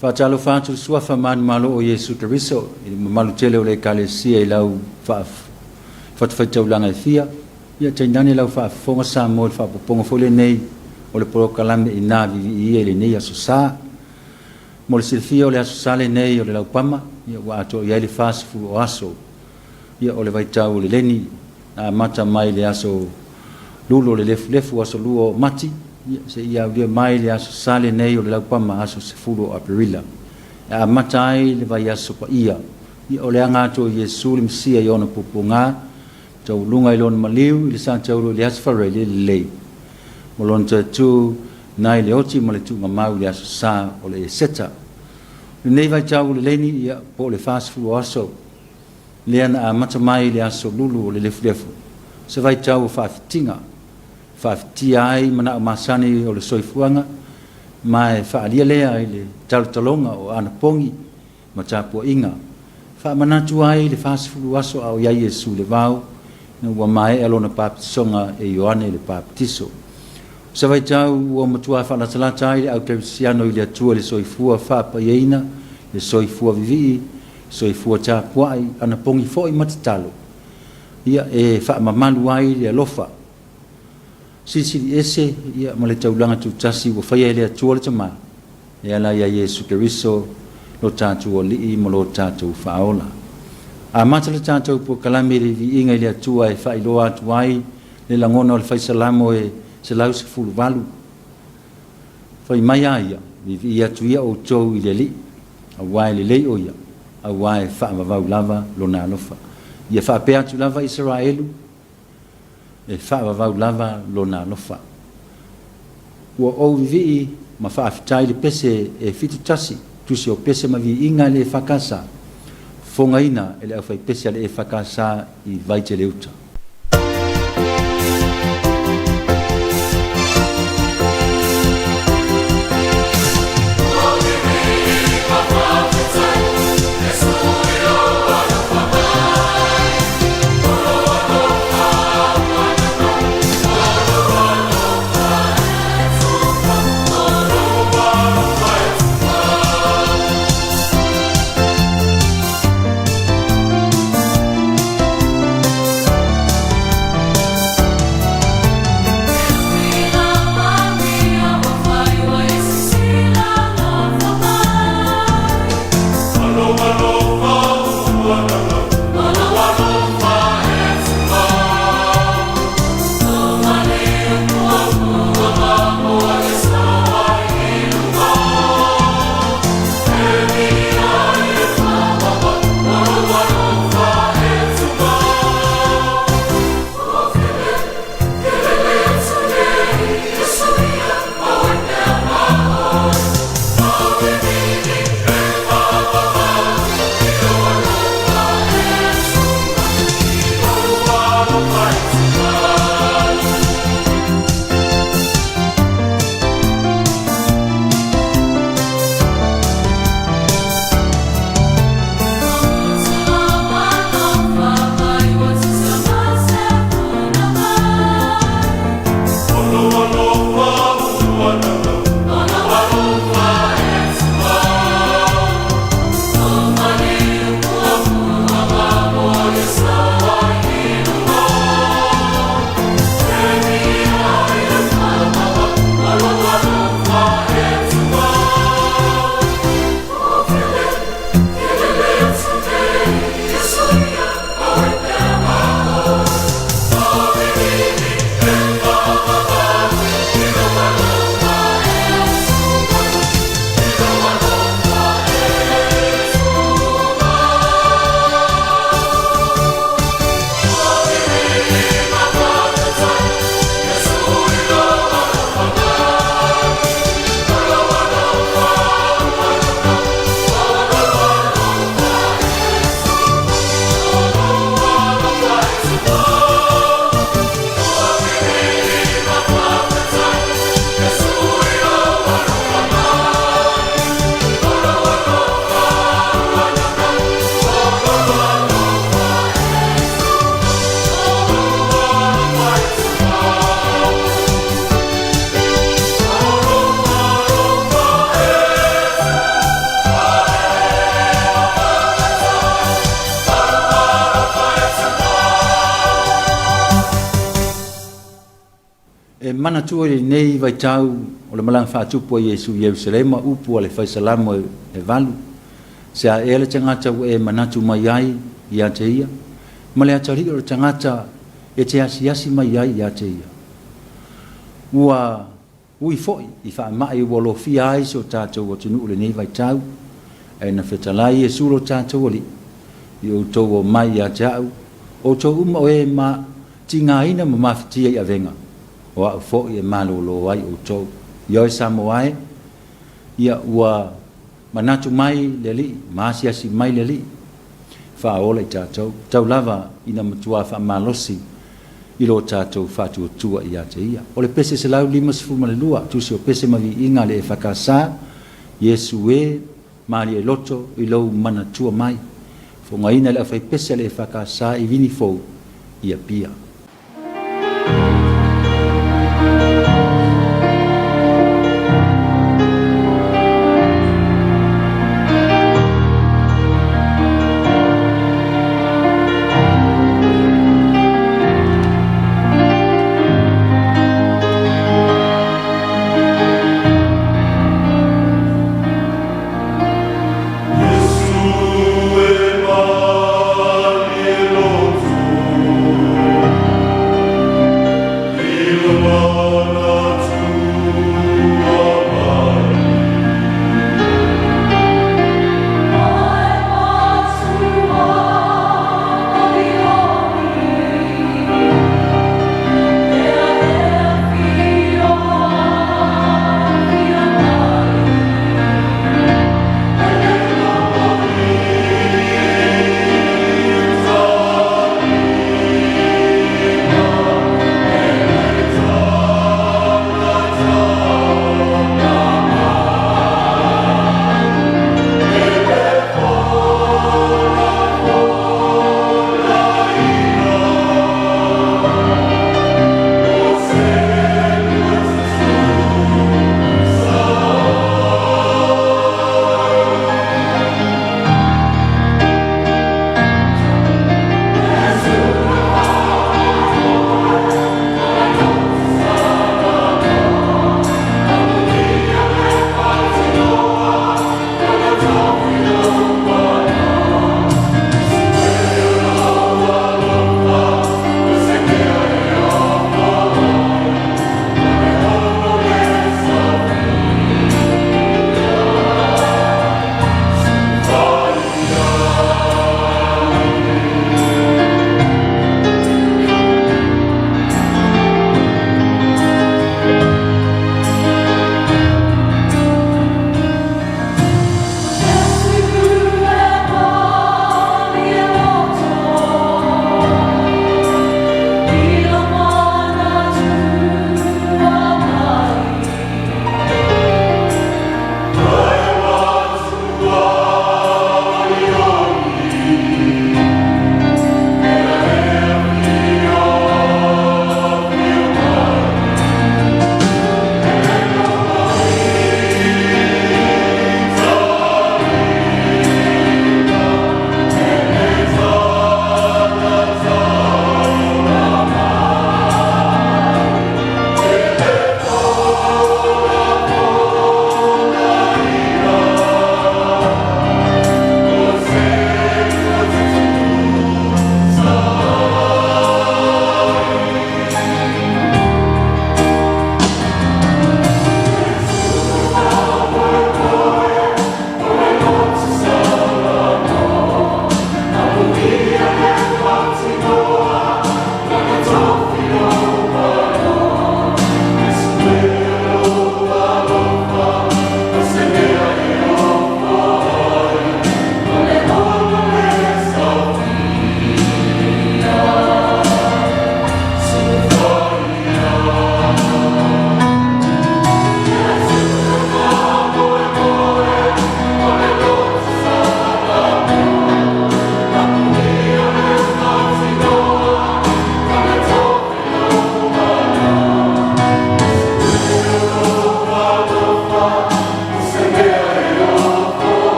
Whaatalo whātu sua whamanu malo o Yesu Keriso, i malu tele o le kalesia I lau whaatawhaitaulanga I fia, ia tainane lau whaafonga sa mo le whaapoponga fole nei, o le porokalame I nā vivi I le nei aso sā, mo le silfia o le aso sale nei o le lau pama, ia wa ato ia le whaasifu o aso, ia o le vaitau o le leni, a mata mai le aso lulo le lefu aso luo mati, se ia dia mai le aso sale nei o le lau pama aso se fulu o aperila. A mata ai le vai aso pa ia o le angato Yesu le msia I ona pupunga, tau lunga I lona maliu, I le sāntau le aso whare le lei. Mo lona tu nai le oti mo le tu ngamau le aso sā o le seta. Le nei vai tau le leni ia po le whaasfulu aso, le ana a mata mai le aso lulu o le lefu. Se vai tau whaafitinga, whaafitia ai mana o masani o le soifuanga, mai whaalia lea I le talonga o ana pongi, ma tāpua inga. Whaamanatu ai le whaasfulu aso au ia Yesu le vau, na ua mai alona papitisonga e Ioane le papitiso. Se vai tau ua matua whaalatalata ai le au terisiano I le atua le soifua whaapaieina, le soifua vivii, soifua tāpua ai, ana pongi foi matatalo. Ia e whaamamalu ai le alofa. Sisiri ese, ia ma le taulanga tutasi ua whaia le atua le tama. E ala ia Yesu Keriso, lo tātou o lii mo lo tātou whaola. A mata le tātou po kalame le vi inga le atua e whailoa atu ai, le langona o le whaisalamo e se lau se fulu walu. Whai mai aia, vi atu ia o tau I le li, a wai le lei o ia, a wai whaamavau lava lo nā lofa. Ia whaapea atu lava Israelu, e whaamavau lava lo nā lofa. Ua o vivi ma whaafitai le pese e fitu tasi, tusi o pese ma vi inga le whakasa, fongaina ele au whai pese le e whakasa I vaite le uta. e mana tu le nei vai tau o le malang fa tu po Yesu Yerusalem upu le fa salamo e valu se a ele tangata e mana tu mai ai ia te ia ma le atari o tangata e te asi mai ai ia te ia ua ui foi i fa mai wolo fi ai so tato o tunu le nei vai tau e na fetalai e sulo tato oli i o to o mai ia tau o to uma e ma tinga ina ma maftia ia venga o a fo e malo lo ai o to yo samoai ia ua manatu mai leli masia si mai leli fa ola tato tau lava ina matua fa malosi i lo tato fa tu tua ia te ia o le pese se lau lima se fuma le lua tu se o pese mavi inga le e fakasa Yesu e mali e loto i lo manatua mai fo ngaina le fai pese le e fakasa i vini fo ia pia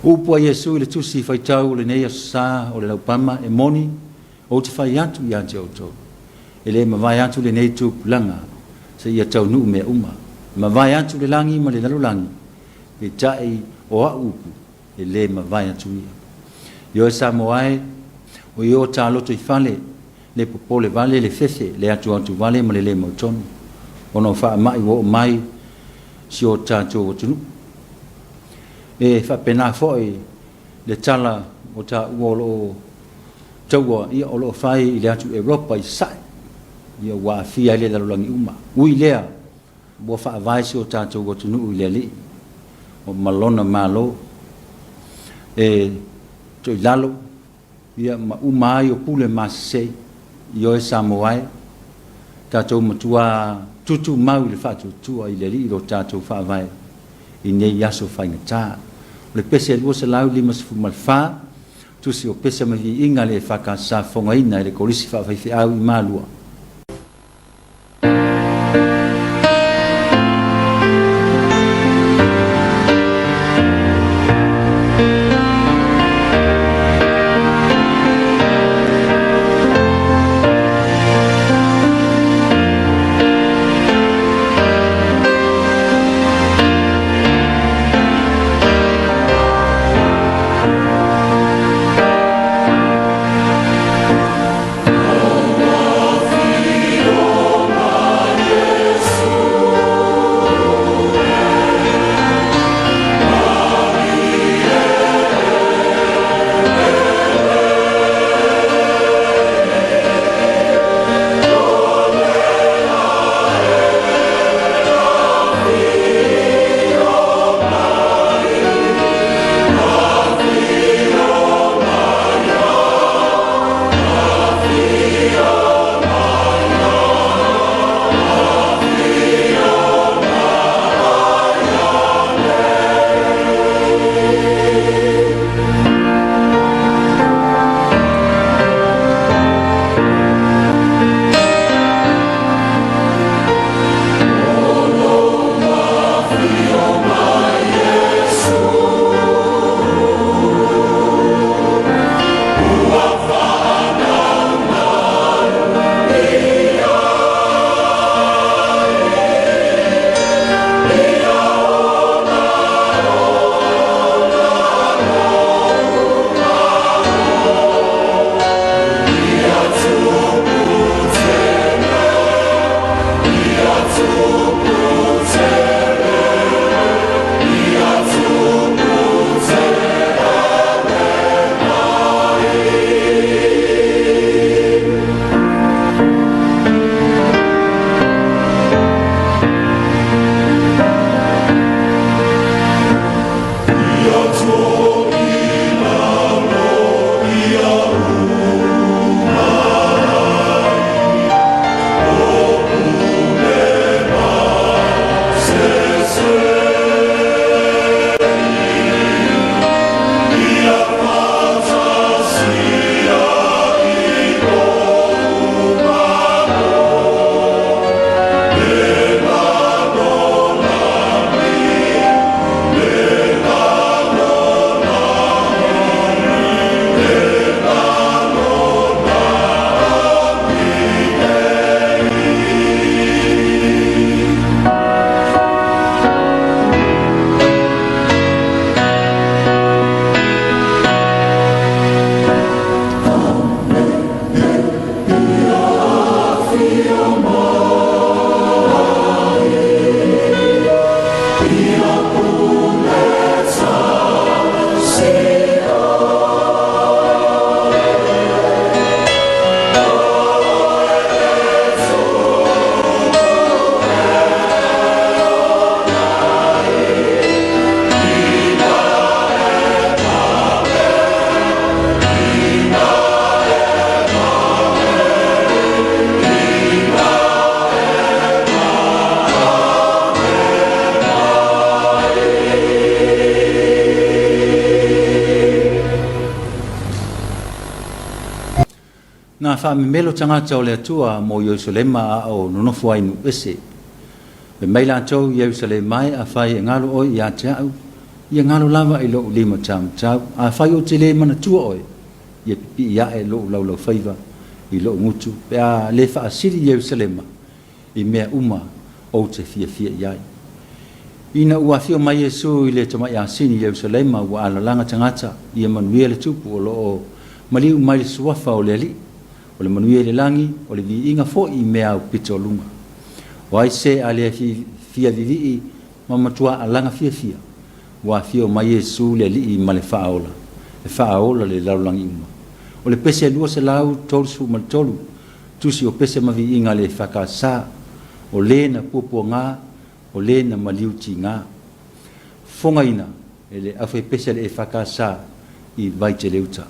Upo Yesu le tusi fai tau le nei sa o le laupama e moni o te fai atu i ante auto. E le mawai atu le nei tu langa se ia tau nuu mea uma. Mawai atu le langi ma le lalulangi e tai o a upu e le mawai atu ia. Yo e sa moai o yo ta loto i fale le popole vale le fese le atu vale ma le mautonu. Ono faa mai wo mai si o tātou o tunu. E wha pena foi le tala o tā uolo taua ia o loo whai i le atu Europa i sai. Ia wā fia le lalulangi uma. Ui lea, bua wha avai si o tātou o tunu i le li. O malona malo. E toi lalo. Ia ma umai o pule masei. Io e Samoai. Tātou matua tutu mau le whātua tua i le li ro tātou whaavai i nei yaso whainga tā. Le pese lua se lau lima se fumal wha, tusi o pese mahi inga le whaka sa whonga ina e le korisi whaavai au i mālua. Nga wha me melo tangata o le atua mo Yerusalema o nonofu ainu ese. Me meila tau Yerusalema mai a whai e ngalo o i a te au, ia ngalo lava i lo lima cham chau a fai o tele mana tua oi ia pi ia e lo lau faiva i lo ngutu pe a le fa asiri Yerusalema i mea uma o te fia iai ina ua fio mai Yesu i le tama ia sini Yerusalema ua ala langa tangata ia manuia le tupu o lo maliu mai le suafa o le ali o le manuia le langi o le vi inga fo i mea o pito lunga o ai se a le fia vivi mamatua alanga fia wa fio mai Yesu le li ma le faaola le laulangi uma o le pese lua se lau tolu mal tolu tusi o pese mavi inga le fakasa o le na pupuanga o le na maliuti nga fonga ina ele afe pese le fakasa i vai te leuta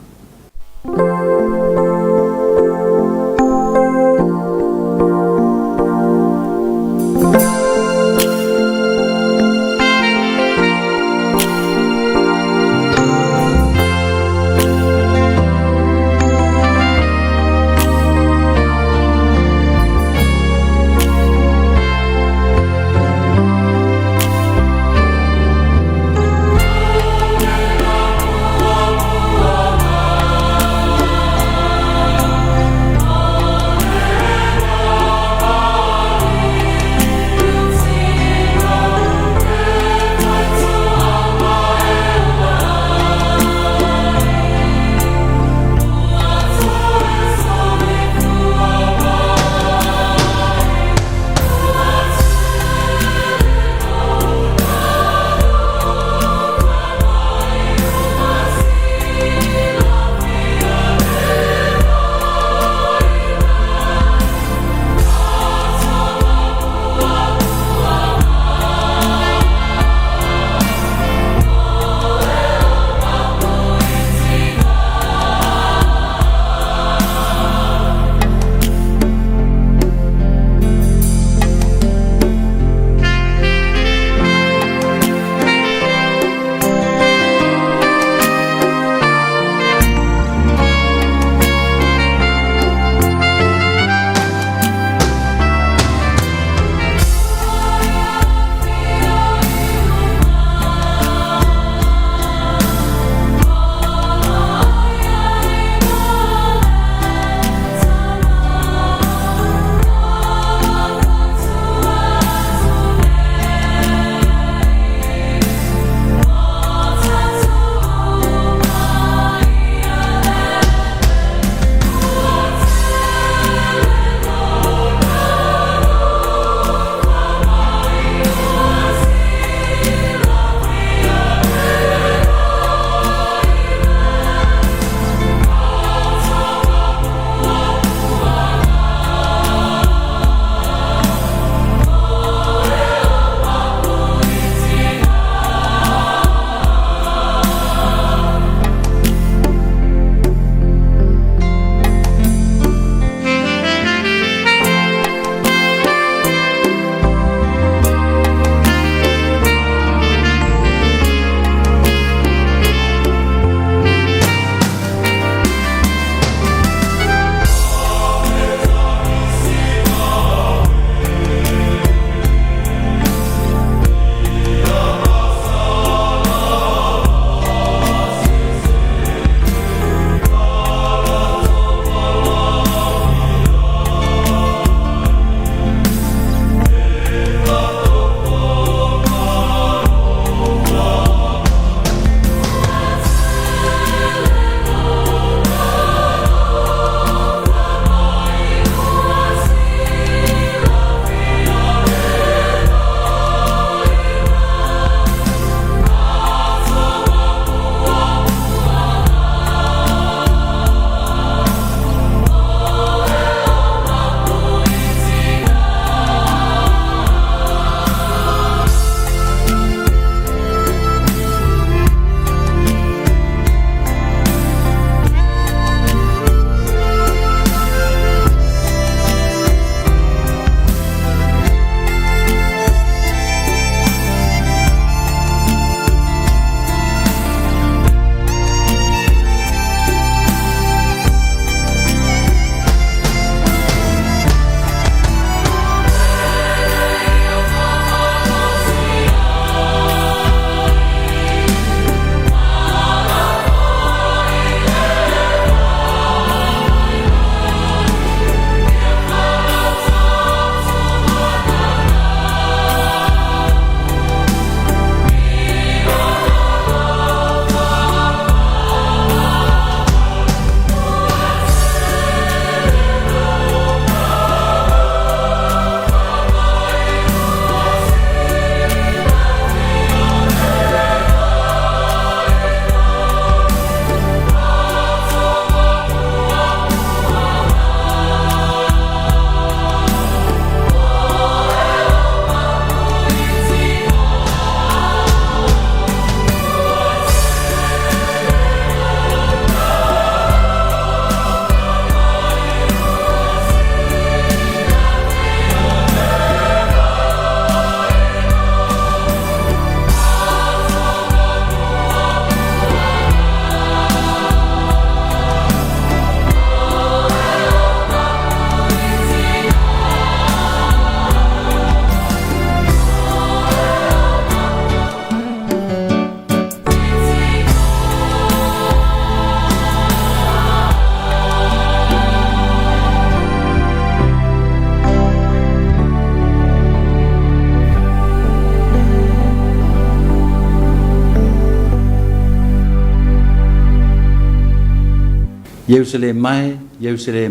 Yerusalem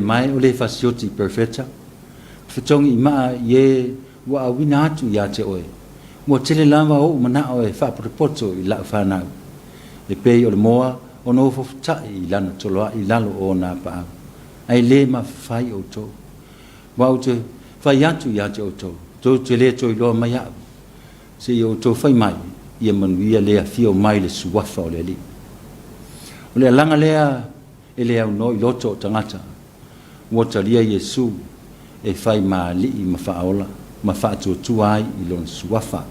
mai ole fasioti perfecta fetongi ma ye wa awina atu ya te oe mo tele lava o mana o e fa propoto I la fana e pe o le moa o no fo ta I lana toloa I lalo o na pa ai le ma fai o to wa o te fai atu ya te o to te le to I lo mai a se o to fai mai ia manuia le a fio mai le suafa o le li o le langa lea e le au no I loto o tangata mo talia Yesu e fai ma li I mawhaola ma fa tu ai I lon suafa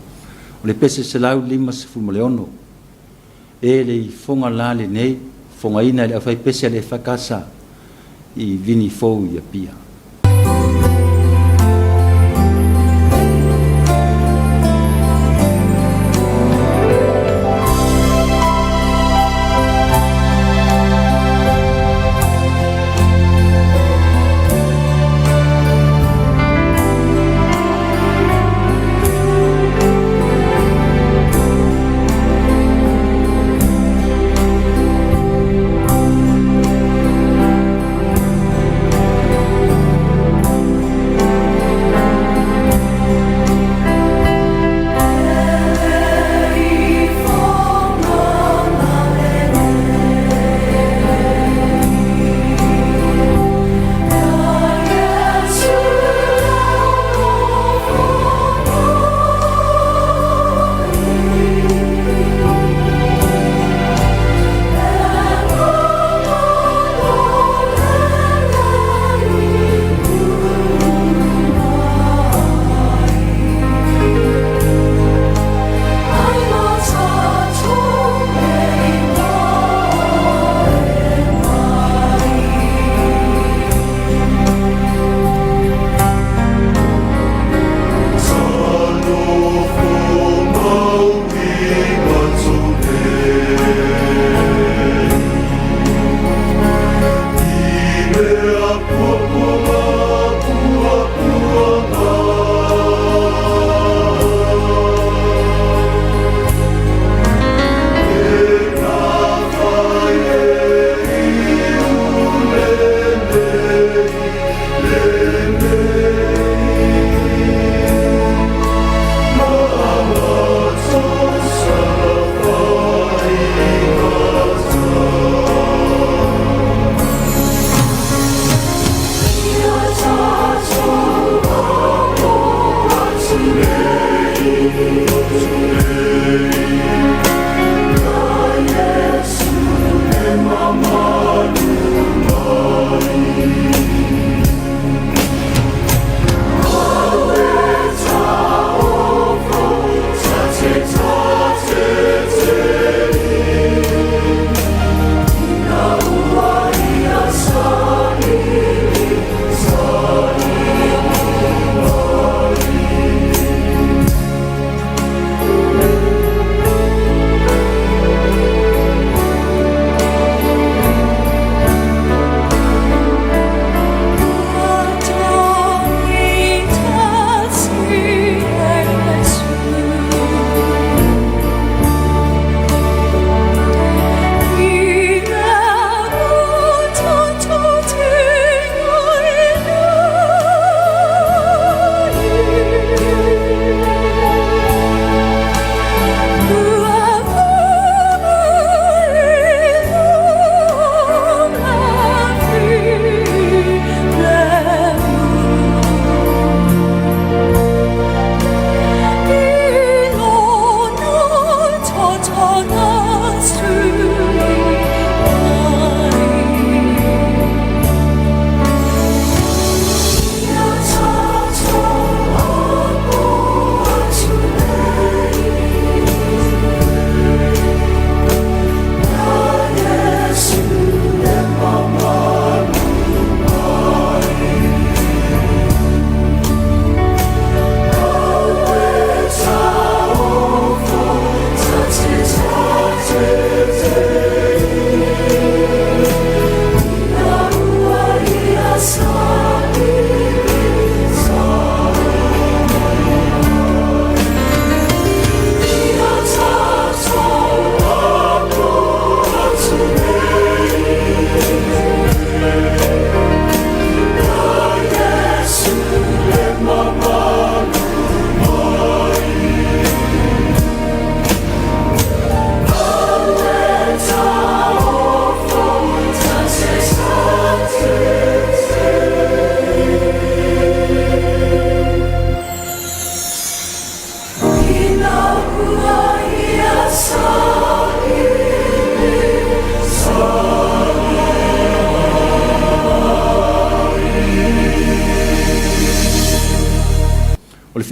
o le pese se lau 5 leono e le fonga la le nei fonga ina le fai pese le fakasa I vini fou ia pia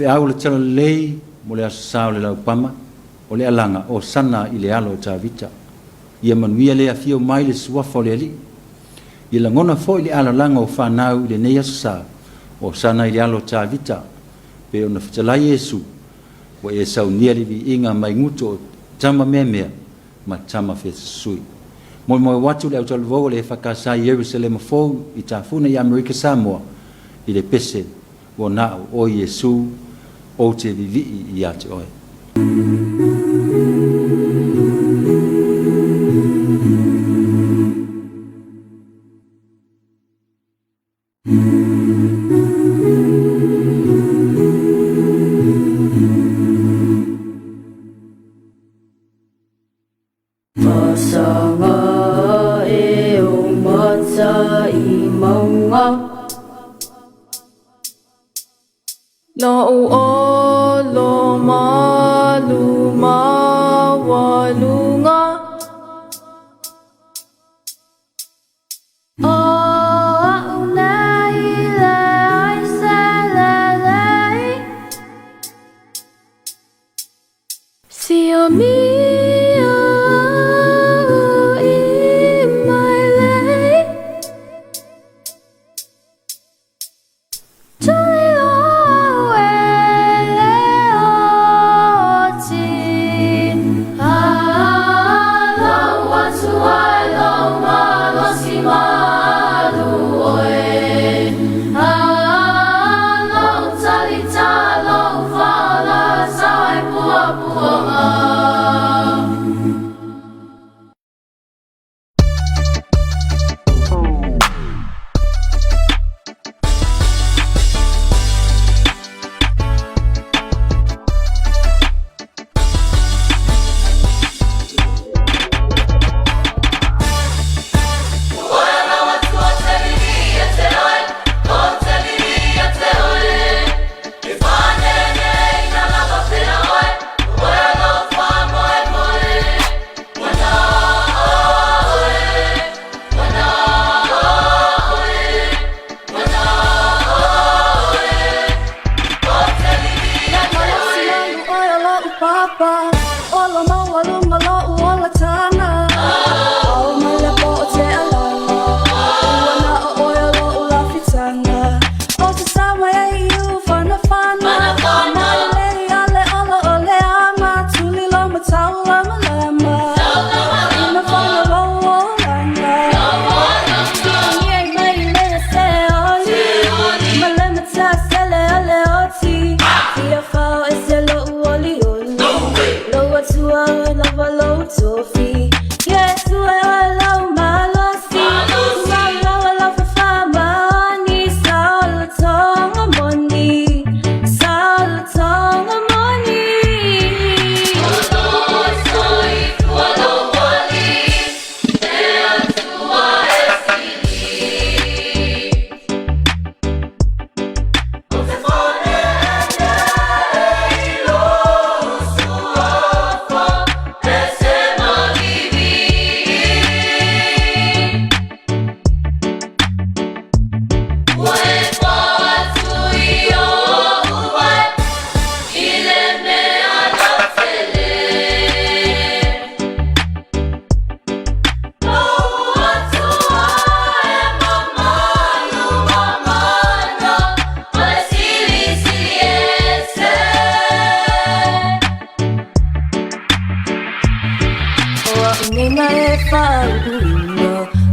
au le talo lei mo le aso le lau pama o le alanga o sana i le alo e tavita ia manuia le afio mai le suafa o le ali ia lagona foʻi le alalaga o fanau i lenei aso o sana i le alo tavita pe ona fetalai iesu ua e saunia le viiga mai gutu o tama meamea ma tama fesusui moe watu le autaluvou le fakasa i Jerusalema fou i tafuna i Amerika Samoa i le pese o nao o Iesu o te vivii i ate oe. Masanga e o mata i maunga No o lo malu ma walunga O unai le ai se le lei Si o mi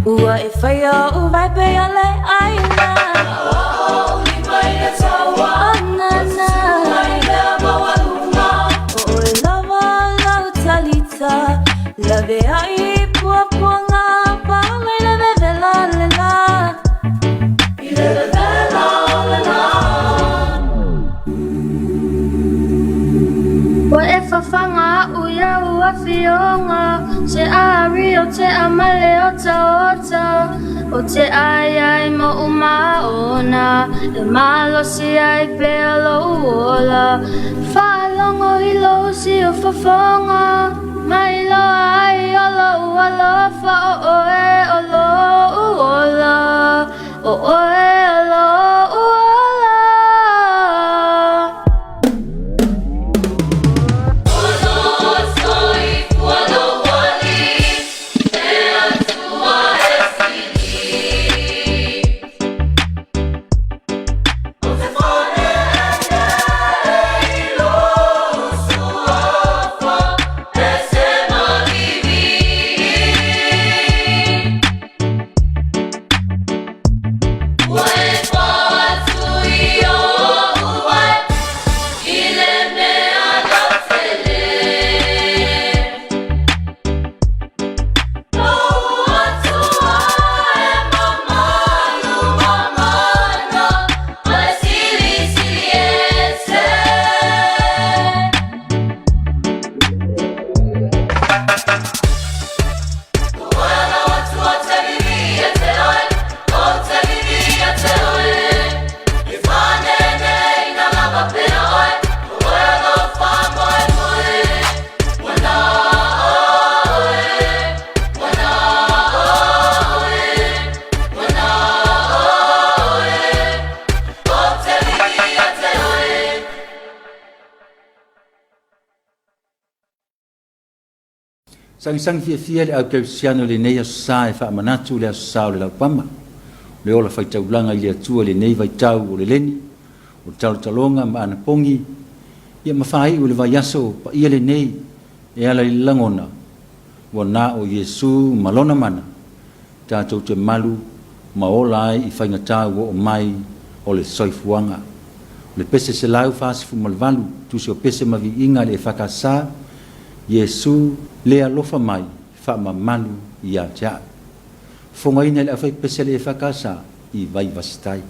Ua e whaia o vai pe ale aina O ni mai na taua Anana Mai lea mawaluma O e lava lau talita Lave ai pua puanga Pa mai lave vela lela I lave vela lela Wa e whawhanga uia ua fionga Se ari o te amale o taota O te ai ai mo umaona E malosi ai pe alo uola Whaalongo i lo si o whawhonga Mai lo ai o lo uola Wha o oe o lo uola O oe o lo uola sang fia le au Cristiano le nei sa e fa manatu le sa le la pama le ola fai tau langa i le atua le nei vai tau o le leni o tau talonga ma ana pongi ia mawhai o le vai aso pa ia le nei e ala i langona wa na o Yesu malona mana tātou te malu ma ola ai i whainga tau o mai o le soifuanga le pese se lau whasifu malvalu tu se o pese mavi inga le whakasa Yesu le alofa mai fa mamalu ia tia fonga ina le afai pese le whakasa i vai vastai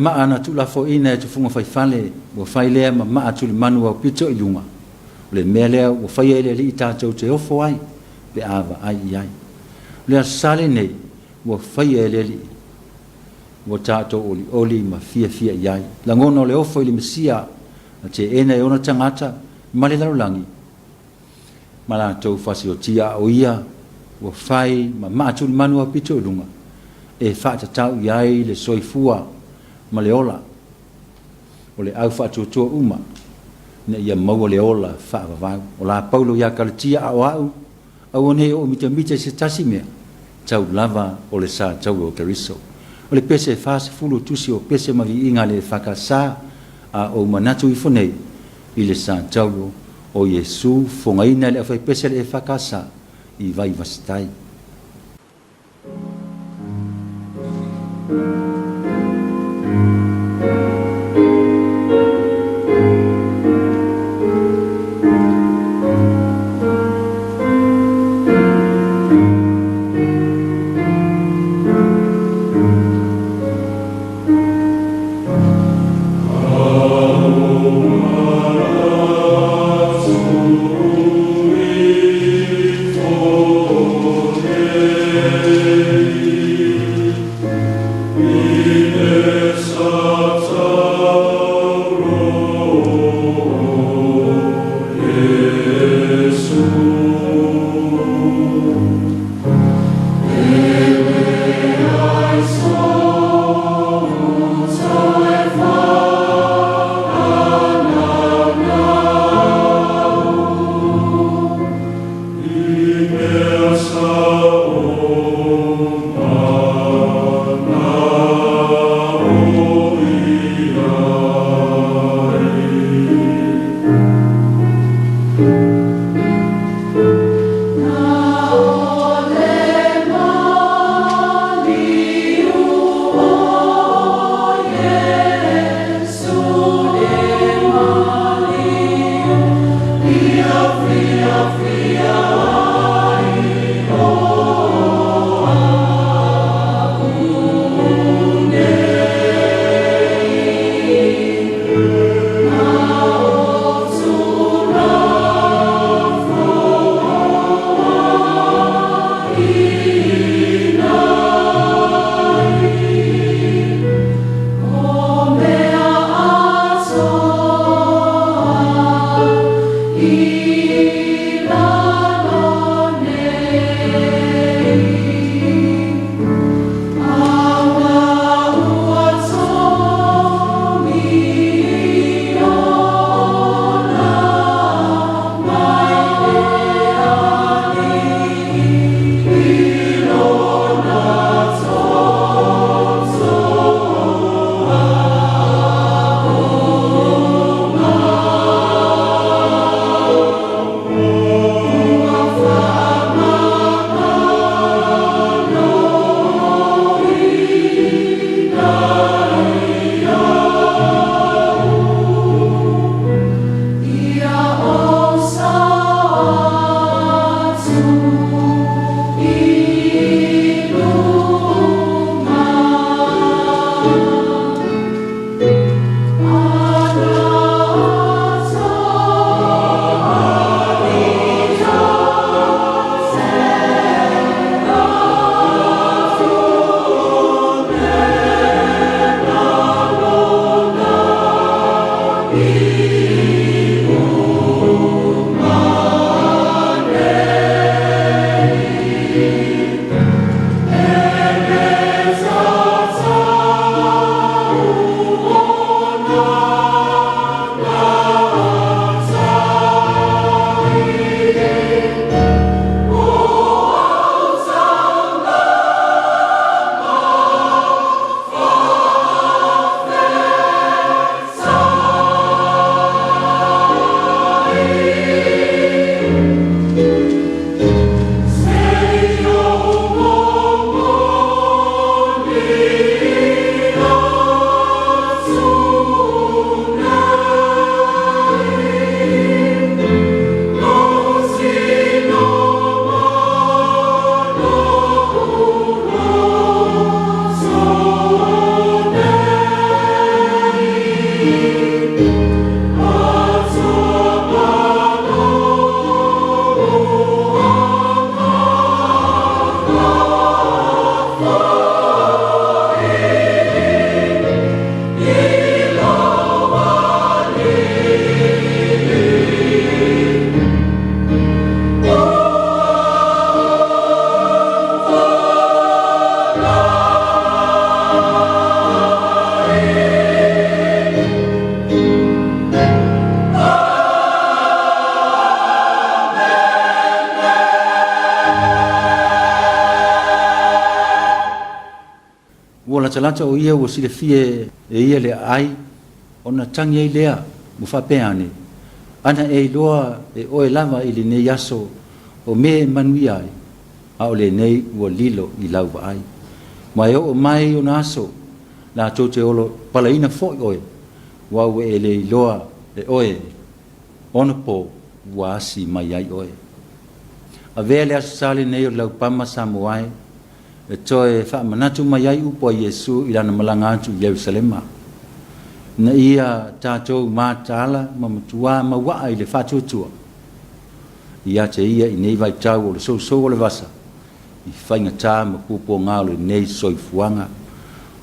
maa na tu la fo ina tu funga fai fale wa fai lea ma maa tu le manu au pito i lunga le mea lea wa fai ele li ita tau te ofo ai pe ava ai le sale nei wa fai ele li wa tato oli ma fia iai la ngono le ofo ili mesia te ena e ona tangata ma le laulangi ma la tau fasi o tia o ia wa fai ma maa tu le manu au pito i lunga e fata tau iai le soifua ma le ola o le au fa'atuatua uma na ia maua le ola fa'avavau o la paulo ia kalatia au one o mitamita se tasi mea tau lava o le sa tau o keriso o le pese fasefulu tusi o pese maviiga le fakasā a o manatu i fonei i le sa tau o iesu fogaina le afai pese le fakasā i vai vasitai. Yeah. matalata o ia ua silafie e ia le ai ona tangi ai lea mo faapea ane ana e iloa e oe lava i lenei aso o me manuia ai a o lenei ua lilo i lau vaai ma e oo mai ona aso latou te olo palaina foʻi oe ua ua e le iloa e oe ona po ua asi mai ai oe avea le aso sa lenei o le laupama sa moae e toe faamanatu mai ai upu a Iesu i lana malaga atu i Ierusalema na ia tatou matala ma matua mauaa i le faatuatua ia te ia i nei vaitau o le sousou o le vasa i faigatā ma puapogā o lenei soifuaga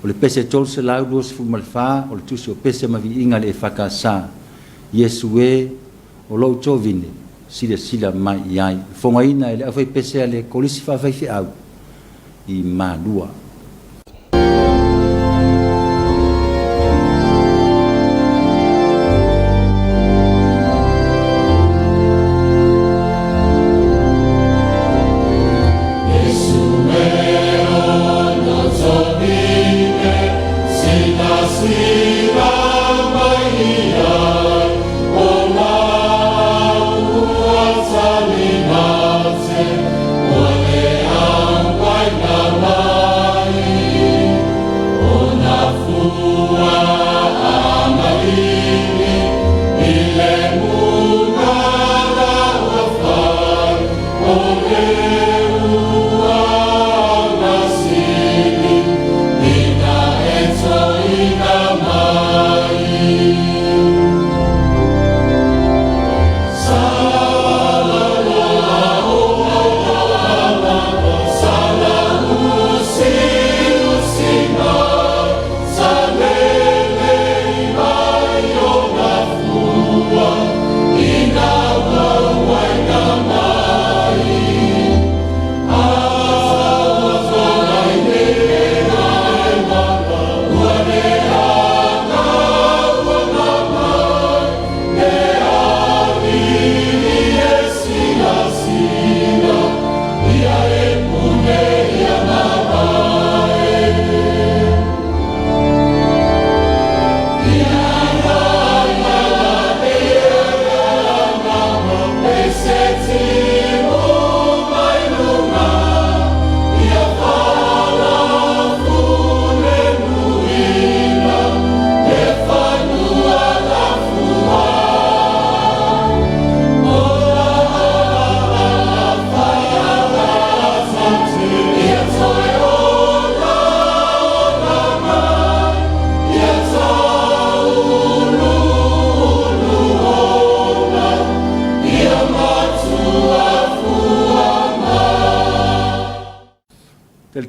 o le pese toluselau 24 o le tusi o pese ma viiga le e fakasā Iesu e o lou tovine silasila mai i ai fogaina e le aufai pese a le kolisi faafaifiʻau i malua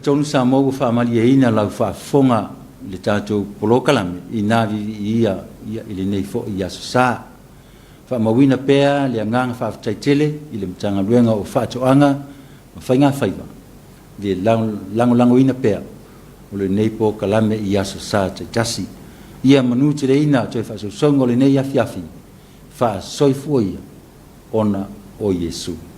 tonu sa mo fa mali ina la fa fonga le tatou polokalame ina vi ia ile nei fo ia sa fa mawina pea le ngang fa taitele ile mtanga luenga o fa toanga fa inga faiva le lango ina pea o le nei po kalame ia sa tasi ia manu te ina te fa so songo le nei afiafi fa soifuia ona o Yesu